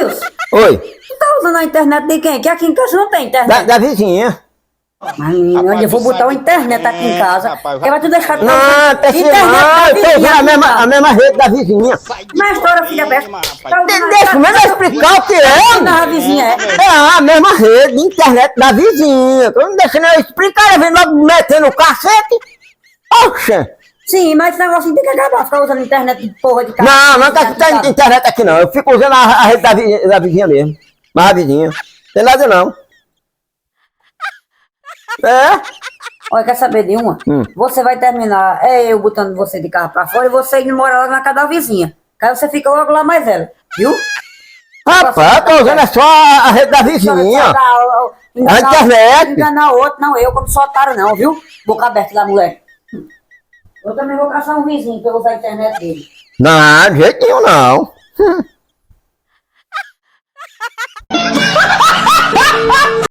Wilson, Oi, tu tá usando a internet de quem? Que aqui em casa não tem internet. da vizinha. Mas, menino, eu vou botar a internet aqui em casa. Porque vai tu deixar de Não, tá assim, internet não, da eu tô vizinha usando aqui em a casa. mesma rede da vizinha. Mas história, filha dessa. Tá usando Deixa eu mesmo explicar o que a é. vizinha, é? É a mesma rede de internet da vizinha. Eu não deixo nem eu explicar, eu venho logo metendo o cacete. Oxe! Sim, mas esse negócio tem que acabar, ficar usando internet de porra de casa. Não, não tem internet aqui não. Eu fico usando a rede da vizinha mesmo. Mas a vizinha. Tem nada não. É? Olha, quer saber de uma? Você vai terminar, eu botando você de carro pra fora e você indo morar lá na casa da vizinha. Aí você fica logo lá mais velho, viu? Rapaz, eu tô usando só a rede da vizinha. A internet. Enganar outro, não, eu como sou otário não, viu? Boca aberta da mulher. Eu também vou caçar um vizinho pra eu usar a internet dele. Não, de jeito nenhum não.